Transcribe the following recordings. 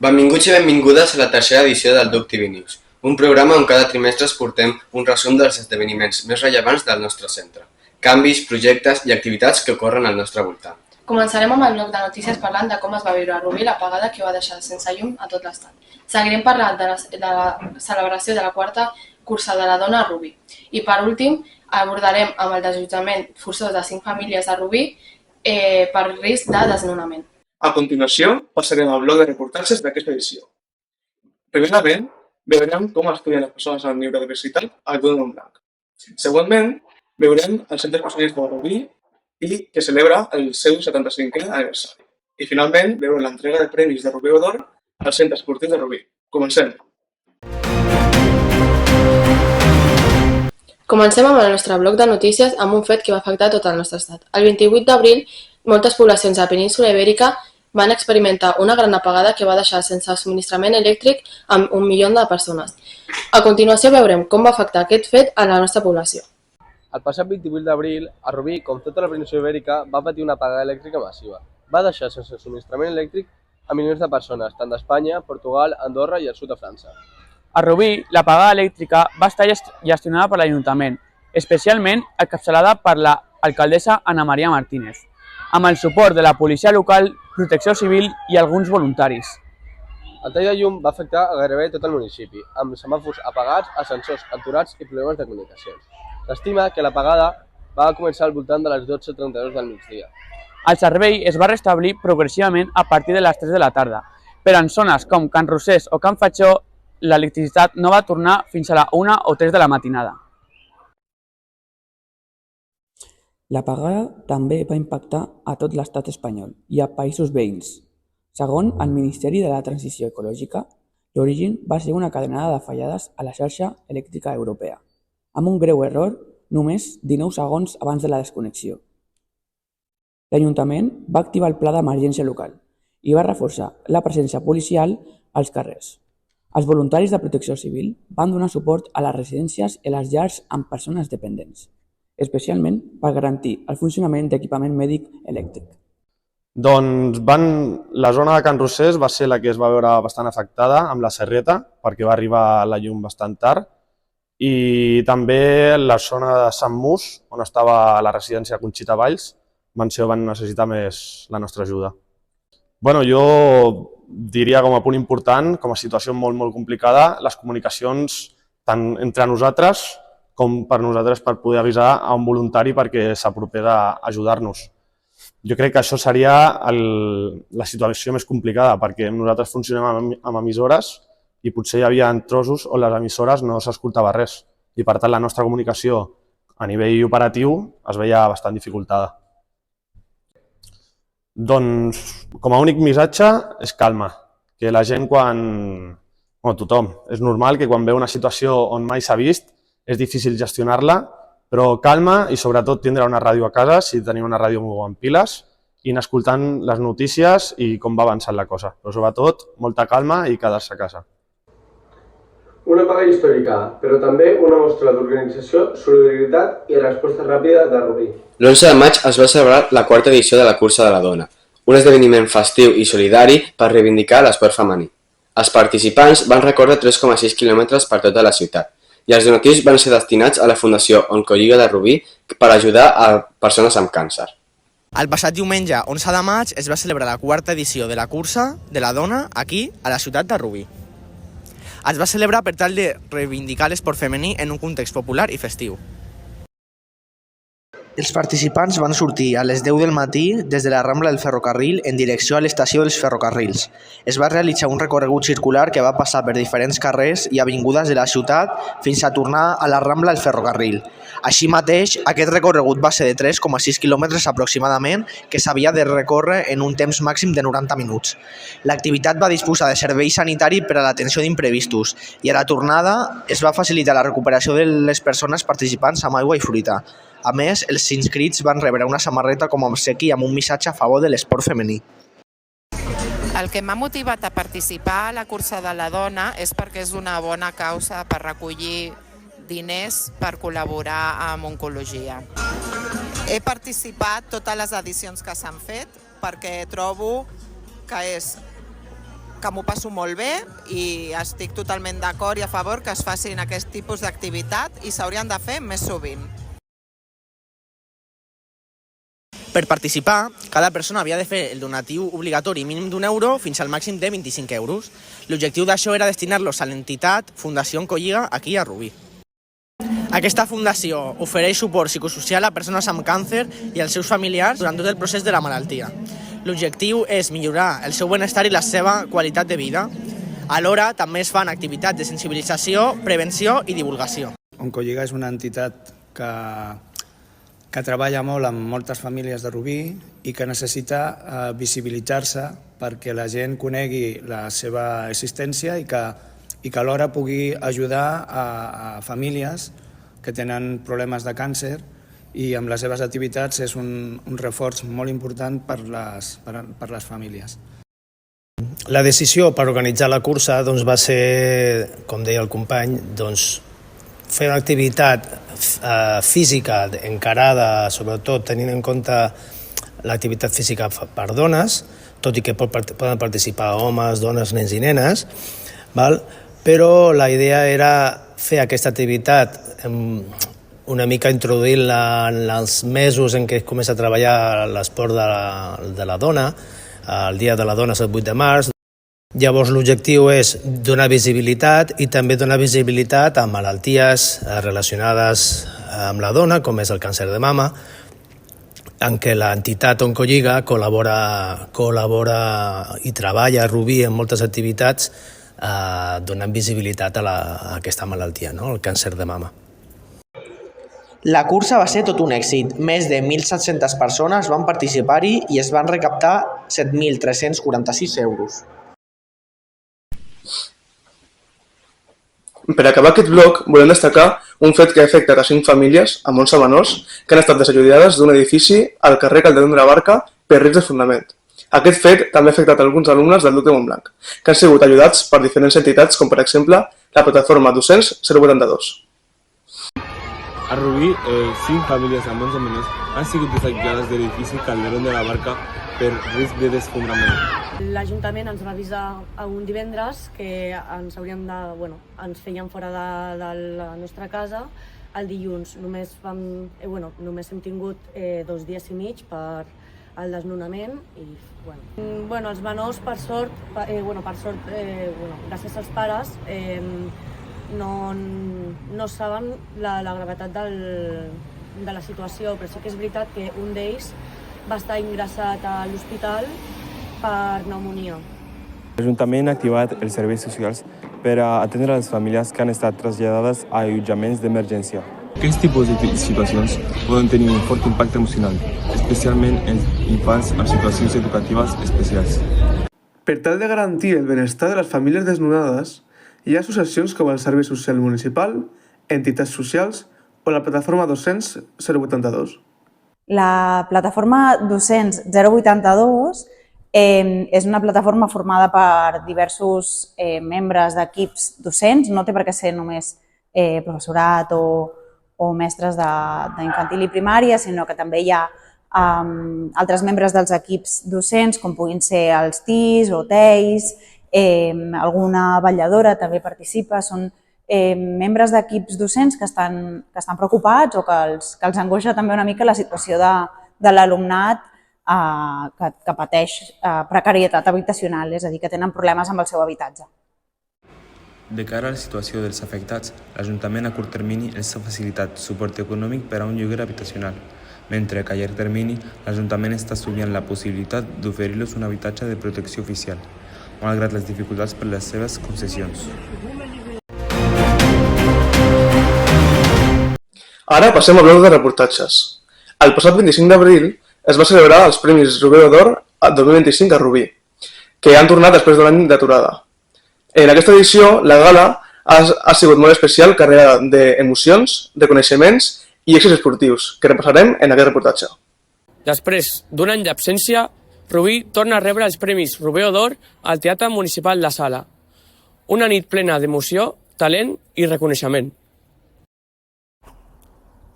Benvinguts i benvingudes a la tercera edició del Duc TV News, un programa on cada trimestre us portem un resum dels esdeveniments més rellevants del nostre centre, canvis, projectes i activitats que ocorren al nostre voltant. Començarem amb el bloc de notícies parlant de com es va viure a Rubí l'apagada que va deixar sense llum a tot l'estat. Seguirem parlant de la celebració de la quarta cursa de la dona a Rubí. I per últim abordarem amb el desallotjament forçós de 5 famílies a Rubí per risc de desnonament. A continuació, passarem al bloc de reportatges d'aquesta edició. Primerament, veurem com estudien les persones en neurodiversitat al Dona Blanc. Següentment, veurem el Centre Especialista de Rubí i que celebra el seu 75è aniversari. I finalment, veurem l'entrega de premis de Rubí d'Or al Centre Esportiu de Rubí. Comencem! Comencem amb el nostre bloc de notícies amb un fet que va afectar tot el nostre estat. El 28 d'abril, moltes poblacions de la península Ibèrica van experimentar una gran apagada que va deixar sense subministrament elèctric a 1 milió de persones. A continuació veurem com va afectar aquest fet a la nostra població. El passat 28 d'abril, a Rubí, com tota la península Ibèrica, va patir una apagada elèctrica massiva. Va deixar sense subministrament elèctric a milions de persones, tant d'Espanya, Portugal, Andorra i el sud de França. A Rubí, l'apagada elèctrica va estar gestionada per l'Ajuntament, especialment encapçalada per l'alcaldessa Ana Maria Martínez, amb el suport de la policia local, protecció civil i alguns voluntaris. El tall de llum va afectar a gairebé tot el municipi, amb semàfors apagats, ascensors aturats i problemes de comunicacions. S'estima que l'apagada va començar al voltant de les 12:32 del migdia. El servei es va restablir progressivament a partir de les 3 de la tarda, però en zones com Can Rosés o Can Fatxó l'electricitat no va tornar fins a la 1 o 3 de la matinada. L'apagada també va impactar a tot l'estat espanyol i a països veïns. Segons el Ministeri de la Transició Ecològica, l'origen va ser una cadenada de fallades a la xarxa elèctrica europea, amb un greu error només 19 segons abans de la desconnexió. L'Ajuntament va activar el pla d'emergència local i va reforçar la presència policial als carrers. Els voluntaris de protecció civil van donar suport a les residències i les llars amb persones dependents, especialment per garantir el funcionament d'equipament mèdic elèctric. Doncs la zona de Can Rosés va ser la que es va veure bastant afectada amb la serreta, perquè va arribar la llum bastant tard, i també la zona de Sant Mus, on estava la residència Conxita Valls, van necessitar més la nostra ajuda. Jo diria com a punt important, com a situació molt complicada, les comunicacions tant entre nosaltres com per nosaltres per poder avisar a un voluntari perquè s'apropés a ajudar-nos. Jo crec que això seria la situació més complicada perquè nosaltres funcionem amb emissores i potser hi havia trossos on les emissores no s'escoltava res i per tant la nostra comunicació a nivell operatiu es veia bastant dificultada. Doncs com a únic missatge és calma, que la gent tothom, és normal que quan veu una situació on mai s'ha vist és difícil gestionar-la, però calma i sobretot tindre una ràdio a casa, si teniu una ràdio amb piles, i anar escoltant les notícies i com va avançant la cosa. Però sobretot, molta calma i quedar-se a casa. Una paga històrica, però també una mostra d'organització, solidaritat i resposta ràpida de Rubí. L'11 de maig es va celebrar la quarta edició de la Cursa de la Dona, un esdeveniment festiu i solidari per reivindicar l'esport femení. Els participants van recórrer 3,6 quilòmetres per tota la ciutat i els donatius van ser destinats a la Fundació Oncolliga de Rubí per ajudar a persones amb càncer. El passat diumenge 11 de maig es va celebrar la quarta edició de la Cursa de la Dona aquí, a la ciutat de Rubí. Es va celebrar per tal de reivindicar l'esport femení en un context popular i festiu. Els participants van sortir a les 10 del matí des de la Rambla del Ferrocarril en direcció a l'estació dels ferrocarrils. Es va realitzar un recorregut circular que va passar per diferents carrers i avingudes de la ciutat fins a tornar a la Rambla del Ferrocarril. Així mateix, aquest recorregut va ser de 3,6 quilòmetres aproximadament que s'havia de recórrer en un temps màxim de 90 minuts. L'activitat va disposar de servei sanitari per a l'atenció d'imprevistos i a la tornada es va facilitar la recuperació de les persones participants amb aigua i fruita. A més, els inscrits van rebre una samarreta com a obsequi amb un missatge a favor de l'esport femení. El que m'ha motivat a participar a la Cursa de la Dona és perquè és una bona causa per recollir diners per col·laborar amb oncologia. He participat totes les edicions que s'han fet perquè trobo que és que m'ho passo molt bé i estic totalment d'acord i a favor que es facin aquest tipus d'activitat i s'haurien de fer més sovint. Per participar, cada persona havia de fer el donatiu obligatori mínim d'€1 fins al màxim de 25 euros. L'objectiu d'això era destinar-los a l'entitat Fundació Oncolliga aquí a Rubí. Aquesta fundació ofereix suport psicosocial a persones amb càncer i als seus familiars durant tot el procés de la malaltia. L'objectiu és millorar el seu benestar i la seva qualitat de vida. Alhora, també es fan activitats de sensibilització, prevenció i divulgació. Oncolliga és una entitat que treballa molt amb moltes famílies de Rubí i que necessita visibilitzar-se perquè la gent conegui la seva existència i que alhora pugui ajudar a famílies que tenen problemes de càncer i amb les seves activitats és un reforç molt important per les famílies. La decisió per organitzar la cursa va ser, com deia el company, fer una activitat física encarada, sobretot tenint en compte l'activitat física per dones, tot i que poden participar homes, dones, nens i nenes, però la idea era fer aquesta activitat una mica introduint-la en els mesos en què es comença a treballar l'esport de la dona. El Dia de la Dona és el 8 de març. Llavors l'objectiu és donar visibilitat i també donar visibilitat a malalties relacionades amb la dona, com és el càncer de mama, en què l'entitat Oncolliga col·labora i treballa a Rubí en moltes activitats donant visibilitat a aquesta malaltia, el càncer de mama. La cursa va ser tot un èxit. Més de 1.700 persones van participar-hi i es van recaptar 7.346 euros. Per acabar aquest bloc, volem destacar un fet que ha afectat a 5 famílies amb 11 menors que han estat desallotjades d'un edifici al carrer Calderón de la Barca per risc de desfondament. Aquest fet també ha afectat alguns alumnes del Duc de Montblanc, que han sigut ajudats per diferents entitats com per exemple la plataforma Docents 082. A Rubí, 5 famílies amb 11 menors han sigut desallotjades de l'edifici Calderón de la Barca per risc de desfondrament. L'Ajuntament ens va avisar un divendres que ens feien fora de la nostra casa. El dilluns només hem tingut 2 dies i mig per al desnonament i els menors, per sort, gràcies als pares, no saben la gravetat de la situació, però sí que és veritat que un d'ells va estar ingressat a l'hospital per pneumònia. L'Ajuntament ha activat els serveis socials per a atendre les famílies que han estat traslladades a allotjaments d'emergència. Aquests tipus de situacions poden tenir un fort impacte emocional, especialment en infants amb situacions educatives especials. Per tal de garantir el benestar de les famílies desnonades, hi ha associacions com el Servei Social Municipal, entitats socials o la plataforma Docents 082. La plataforma Docents 082 és una plataforma formada per diversos membres d'equips docents, no té per què ser només professorat o mestres d'infantil i primària, sinó que també hi ha altres membres dels equips docents, com puguin ser els TIs o TEIs, alguna vetlladora també participa, són membres d'equips docents que estan preocupats o que els angoixa també una mica la situació de l'alumnat que pateix precarietat habitacional, és a dir, que tenen problemes amb el seu habitatge. De cara a la situació dels afectats, l'Ajuntament a curt termini els ha facilitat suport econòmic per a un lloguer habitacional, mentre que a llarg termini l'Ajuntament està estudiant la possibilitat d'oferir-los un habitatge de protecció oficial, malgrat les dificultats per les seves concessions. Ara passem al bloc de reportatges. El passat 25 d'abril es va celebrar els Premis Rubeo d'Or 2025 a Rubí, que han tornat després d'un any d'aturada. En aquesta edició, la gala ha sigut molt especial, carregada d'emocions, de coneixements i èxits esportius, que repassarem en aquest reportatge. Després d'un any d'absència, Rubí torna a rebre els Premis Rubeo d'Or al Teatre Municipal de Sala. Una nit plena d'emoció, talent i reconeixement.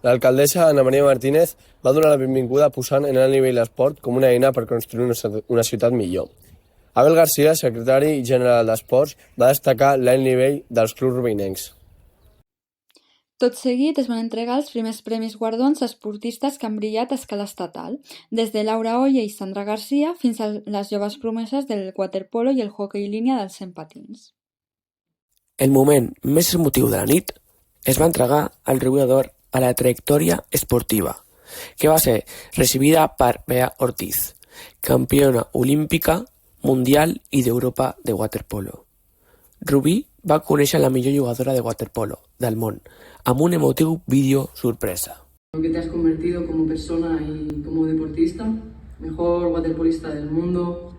L'alcaldessa Ana Maria Martínez va donar la benvinguda posant en el nivell l'esport com una eina per construir una ciutat millor. Abel Garcia, secretari general d'Esports, va destacar l'alt nivell dels clubs rubinencs. Tot seguit es van entregar els primers premis guardons a esportistes que han brillat a escala estatal, des de Laura Olle i Sandra Garcia fins a les joves promeses del waterpolo i el hoquei línia dels 100 patins. El moment més emotiu de la nit es va entregar el Rebé d'Or a la trajectòria esportiva, que va ser recibida per Bea Ortiz, campiona olímpica, mundial i d'Europa de waterpolo. Rubí va conèixer la millor jugadora de waterpolo del món amb un emotiu vídeo sorpresa. Lo que te has convertido como persona y como deportista, mejor waterpolista del mundo,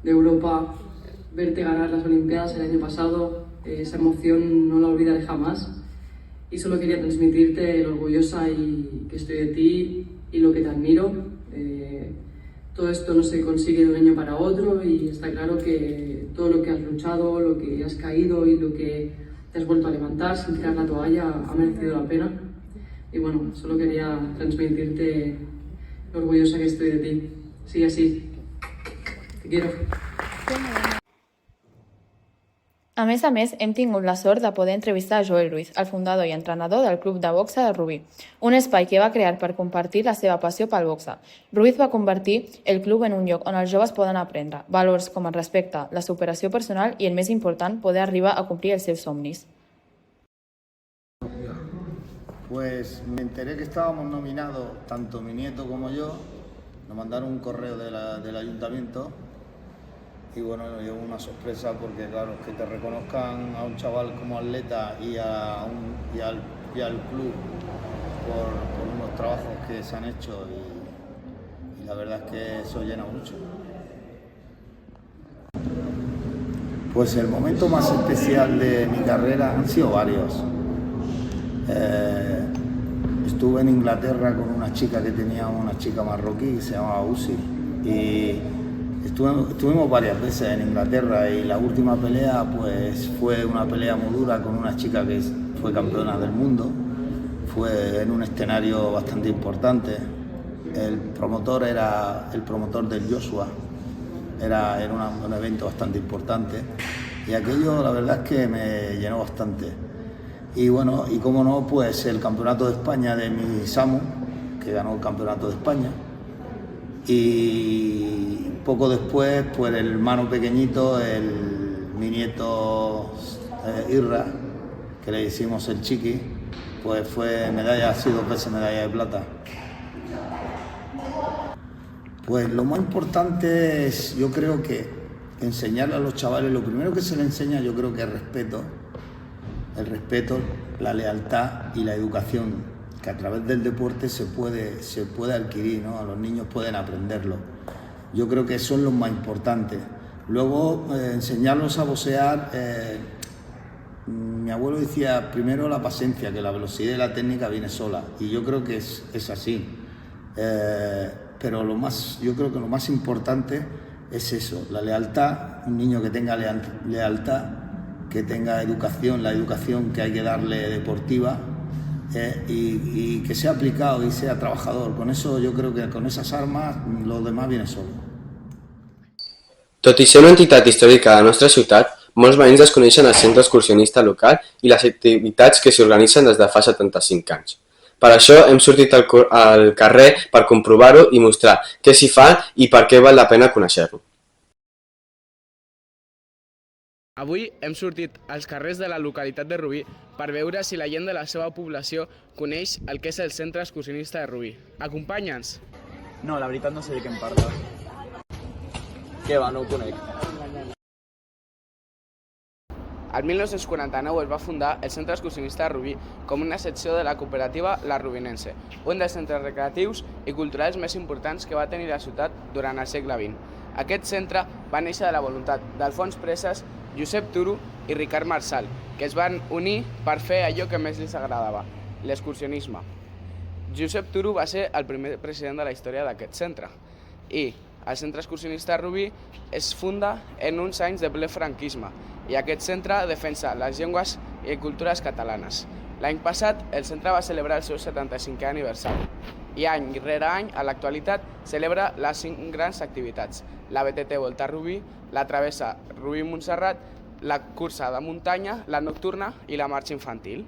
de Europa, verte ganar las Olimpiadas el año pasado, esa emoción no la olvidaré jamás y solo quería transmitirte lo orgullosa que estoy de ti y lo que te admiro. Todo esto no se consigue de un año para otro y está claro que todo lo que has luchado, lo que has caído y lo que te has vuelto a levantar sin tirar la toalla ha merecido la pena. Y bueno, solo quería transmitirte lo orgullosa que estoy de ti. Sigue así. Te quiero. A més, hem tingut la sort de poder entrevistar a Joel Ruiz, el fundador i entrenador del Club de Boxa de Rubí, un espai que va crear per compartir la seva passió pel boxa. Ruiz va convertir el club en un lloc on els joves poden aprendre valors com el respecte, la superació personal i, el més important, poder arribar a complir els seus somnis. Pues me enteré que estábamos nominados, tanto mi nieto como yo, nos mandaron un correo del ayuntamiento. Y bueno, nos llevó una sorpresa porque claro, que te reconozcan a un chaval como atleta y al club por unos trabajos que se han hecho y la verdad es que eso llena mucho. Pues el momento más especial de mi carrera han sido varios. Estuve en Inglaterra con una chica que tenía una chica marroquí que se llamaba Uzi y estuvimos varias veces en Inglaterra y la última pelea pues fue una pelea muy dura con una chica que fue campeona del mundo. Fue en un escenario bastante importante. El promotor era el promotor del Joshua. Era un evento bastante importante y aquello la verdad es que me llenó bastante. Y bueno, y cómo no, pues el campeonato de España de mi Samu, que ganó el campeonato de España. Y poco después, pues el hermano pequeñito, mi nieto Irra, que le hicimos el chiqui, pues ha sido 2 veces medalla de plata. Pues lo más importante es, yo creo que enseñarle a los chavales, lo primero que se les enseña yo creo que es el respeto, la lealtad y la educación, que a través del deporte se puede adquirir, ¿no? Los niños pueden aprenderlo. Yo creo que eso es lo más importante. Luego, enseñarlos a boxear, mi abuelo decía primero la paciencia, que la velocidad y la técnica viene sola, y yo creo que es así. Pero yo creo que lo más importante es eso, la lealtad, un niño que tenga lealtad, que tenga educación, la educación que hay que darle deportiva, y que sea aplicado y sea trabajador. Con eso yo creo que con esas armas lo demás viene solo. Tot i ser una entitat històrica de la nostra ciutat, molts veïns desconeixen el centre excursionista local i les activitats que s'hi organitzen des de fa 75 anys. Per això hem sortit al carrer per comprovar-ho i mostrar què s'hi fa i per què val la pena conèixer-lo. Avui hem sortit als carrers de la localitat de Rubí per veure si la gent de la seva població coneix el que és el centre excursionista de Rubí. Acompanya'ns! No, la veritat no sé de què em parles. Què va, no ho conec. El 1949 es va fundar el Centre Excursionista de Rubí com una secció de la cooperativa La Rubinense, un dels centres recreatius i culturals més importants que va tenir la ciutat durant el segle XX. Aquest centre va néixer de la voluntat d'Alfons Presas, Josep Turo i Ricard Marsal, que es van unir per fer allò que més els agradava, l'excursionisme. Josep Turo va ser el primer president de la història d'aquest centre i el Centre Excursionista de Rubí es funda en uns anys de ple franquisme i aquest centre defensa les llengües i cultures catalanes. L'any passat, el centre va celebrar el seu 75è aniversari i any rere any, a l'actualitat, celebra les 5 grans activitats: la BTT Volta a Rubí, la travessa Rubí-Montserrat, la cursa de muntanya, la nocturna i la marxa infantil.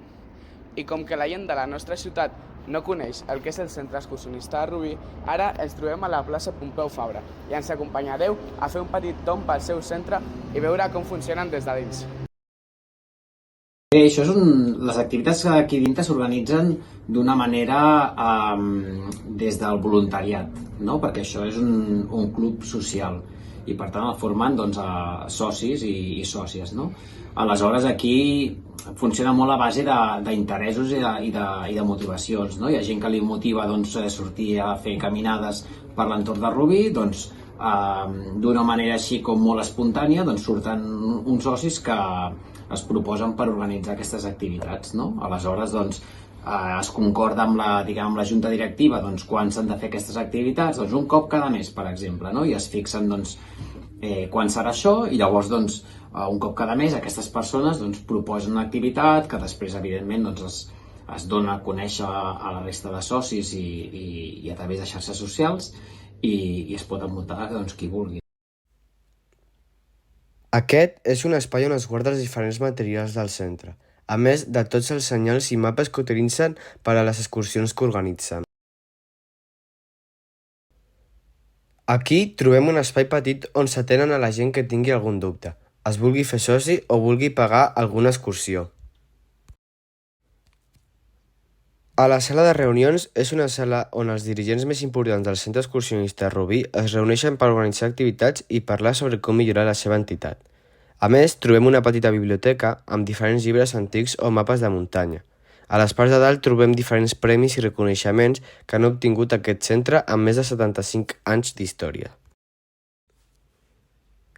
I com que la gent de la nostra ciutat no coneix el que és el centre excursionista de Rubí, ara ens trobem a la plaça Pompeu Fabra i ens acompanyareu a fer un petit tomb pel seu centre i veure com funcionen des de dins. Bé, això les activitats aquí dintre s'organitzen d'una manera des del voluntariat, no? Perquè això és un club social i per tant el formen socis i sòcies, no? Aleshores aquí funciona molt a base d'interessos i de motivacions, no? Hi ha gent que li motiva sortir a fer caminades per l'entorn de Rubí, d'una manera així com molt espontània surten uns socis que es proposen per organitzar aquestes activitats, no? Aleshores es concorda amb la junta directiva quan s'han de fer aquestes activitats, un cop cada mes, per exemple, no? I es fixen quan serà això i llavors un cop cada mes aquestes persones proposen una activitat que després evidentment es dona a conèixer a la resta de socis i a través de xarxes socials i es pot apuntar qui vulgui. Aquest és un espai on es guarden els diferents materials del centre, a més de tots els senyals i mapes que utilitzen per a les excursions que organitzen. Aquí trobem un espai petit on s'atenen a la gent que tingui algun dubte, es vulgui fer soci o vulgui pagar alguna excursió. A la sala de reunions és una sala on els dirigents més importants del centre excursionista Rubí es reuneixen per organitzar activitats i parlar sobre com millorar la seva entitat. A més, trobem una petita biblioteca amb diferents llibres antics o mapes de muntanya. A les parts de dalt trobem diferents premis i reconeixements que han obtingut aquest centre amb més de 75 anys d'història.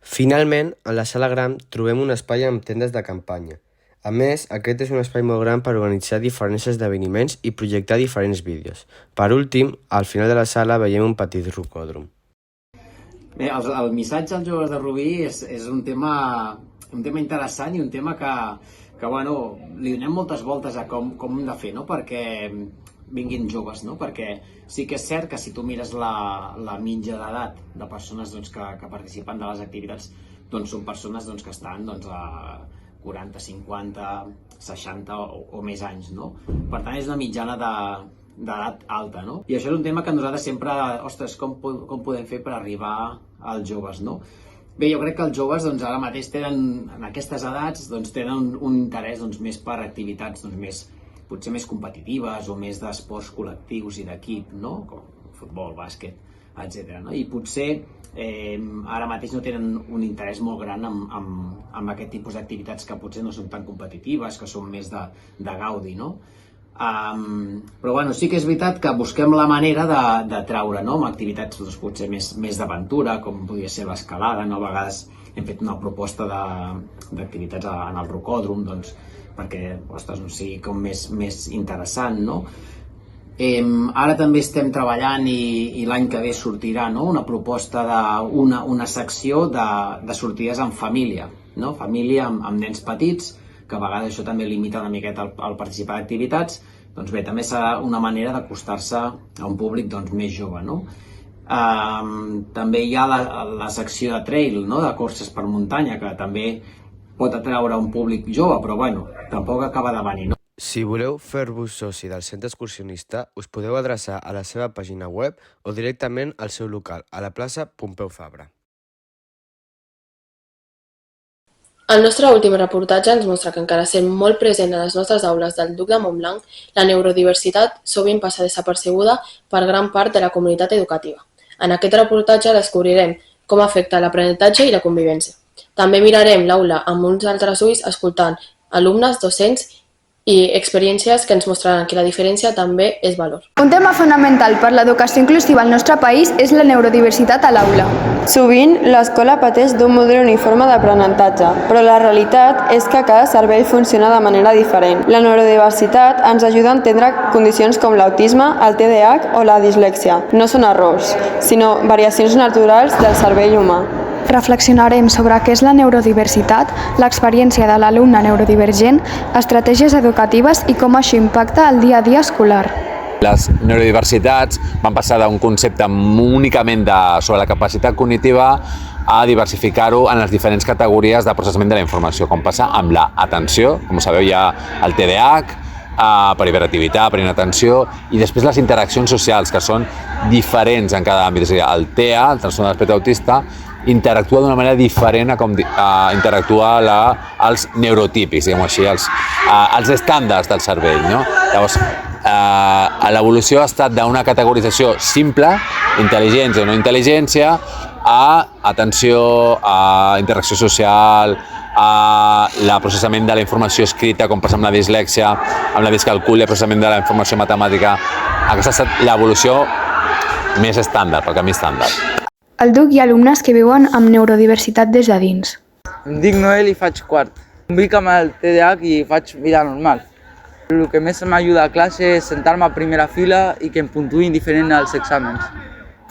Finalment, a la sala gran trobem un espai amb tendes de campanya. A més, aquest és un espai molt gran per organitzar diferents esdeveniments i projectar diferents vídeos. Per últim, al final de la sala veiem un petit rocòdrom. Bé, el missatge als joves de Rubí és un tema interessant i un tema que li donem moltes voltes a com hem de fer, perquè vinguin joves, perquè sí que és cert que si tu mires la mitja d'edat de persones que participen de les activitats, són persones que estan a 40, 50, 60 o més anys, no? Per tant, és una mitjana d'edat alta, no? I això és un tema que nosaltres sempre, ostres, com podem fer per arribar als joves, no? Bé, jo crec que els joves ara mateix tenen, en aquestes edats, tenen un interès més per activitats potser més competitives o més d'esports col·lectius i d'equip, no? Com futbol, bàsquet, etc. I potser ara mateix no tenen un interès molt gran en aquest tipus d'activitats que potser no són tan competitives, que són més de gaudi, no? Però sí que és veritat que busquem la manera de treure amb activitats potser més d'aventura, com podria ser l'escalada. A vegades hem fet una proposta d'activitats en el rocòdrom perquè sigui com més interessant, no? Ara també estem treballant i l'any que ve sortirà una proposta d'una secció de sortides en família, família amb nens petits, que a vegades això també limita una miqueta el participar d'activitats. Doncs bé, també serà una manera d'acostar-se a un públic més jove. També hi ha la secció de trail, de curses per muntanya, que també pot atraure un públic jove, però tampoc acaba de venir. Si voleu fer-vos soci del centre excursionista, us podeu adreçar a la seva pàgina web o directament al seu local, a la plaça Pompeu Fabra. El nostre últim reportatge ens mostra que encara sent molt present a les nostres aules del Duc de Montblanc, la neurodiversitat sovint passa desapercebuda per gran part de la comunitat educativa. En aquest reportatge descobrirem com afecta l'aprenentatge i la convivència. També mirarem l'aula amb uns altres ulls escoltant alumnes, docents i experiències que ens mostraran que la diferència també és valor. Un tema fonamental per l'educació inclusiva al nostre país és la neurodiversitat a l'aula. Sovint, l'escola pateix d'un model uniforme d'aprenentatge, però la realitat és que cada cervell funciona de manera diferent. La neurodiversitat ens ajuda a entendre condicions com l'autisme, el TDAH o la dislèxia. No són errors, sinó variacions naturals del cervell humà. Reflexionarem sobre què és la neurodiversitat, l'experiència de l'alumne neurodivergent, estratègies educatives i com això impacta el dia a dia escolar. Les neurodiversitats van passar d'un concepte únicament sobre la capacitat cognitiva a diversificar-ho en les diferents categories de processament de la informació, com passa amb l'atenció, com sabeu hi ha el TDAH, per hiperactivitat, per inatenció, i després les interaccions socials, que són diferents en cada àmbit. És a dir, el TEA, el trastorn de l'espectre autista, interactua d'una manera diferent a com interactua els neurotípics, diguem-ho així, els estàndards del cervell. Llavors, l'evolució ha estat d'una categorització simple, intel·ligència o no intel·ligència, a atenció, a interacció social, a el processament de la informació escrita, com passa amb la dislèxia, amb la discalcúlia, processament de la informació matemàtica. Aquesta ha estat l'evolució més estàndard, el camí estàndard. Al DUC hi ha alumnes que viuen amb neurodiversitat des de dins. Em dic Noel i faig quart. Convic amb el TDAH i faig vida normal. El que més m'ajuda a classe és sentar-me a primera fila i que em puntuïn diferent als exàmens.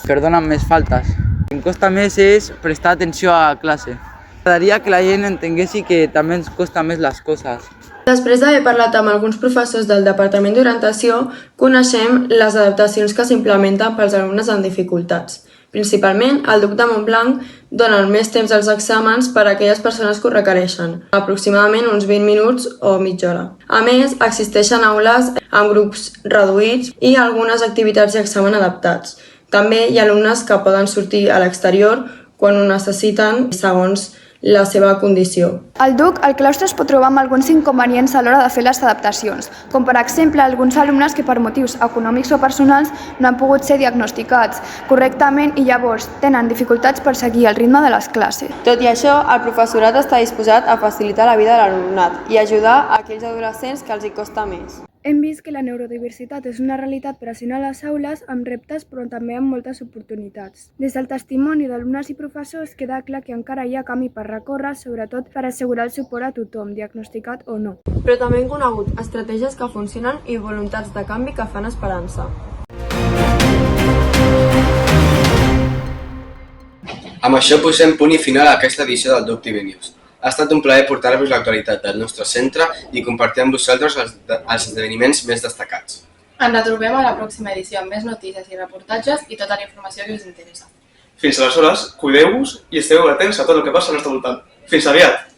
Perdonen més faltes. El que em costa més és prestar atenció a classe. M'agradaria que la gent entenguessi que també ens costa més les coses. Després d'haver parlat amb alguns professors del Departament d'Orientació, coneixem les adaptacions que s'implementen pels alumnes amb dificultats. Principalment, el DUC de Montblanc dona més temps als exàmens per a aquelles persones que ho requereixen, aproximadament uns 20 minuts o mitja hora. A més, existeixen aules amb grups reduïts i algunes activitats i examen adaptats. També hi ha alumnes que poden sortir a l'exterior quan ho necessiten segons la seva condició. Al DUC, el claustre es pot trobar amb alguns inconvenients a l'hora de fer les adaptacions, com per exemple alguns alumnes que per motius econòmics o personals no han pogut ser diagnosticats correctament i llavors tenen dificultats per seguir el ritme de les classes. Tot i això, el professorat està disposat a facilitar la vida de l'alumnat i ajudar a aquells adolescents que els hi costa més. Hem vist que la neurodiversitat és una realitat present a les aules amb reptes però també amb moltes oportunitats. Des del testimoni d'alumnes i professors queda clar que encara hi ha camí per recórrer, sobretot per assegurar el suport a tothom, diagnosticat o no. Però també hem conegut estratègies que funcionen i voluntats de canvi que fan esperança. Amb això posem punt i final a aquesta edició del DUC TV News. Ha estat un plaer portar-vos l'actualitat del nostre centre i compartir amb vosaltres els esdeveniments més destacats. Ens retrobem a la pròxima edició amb més notícies i reportatges i tota la informació que us interessa. Fins aleshores, cuideu-vos i esteu atents a tot el que passa al nostre voltant. Fins aviat!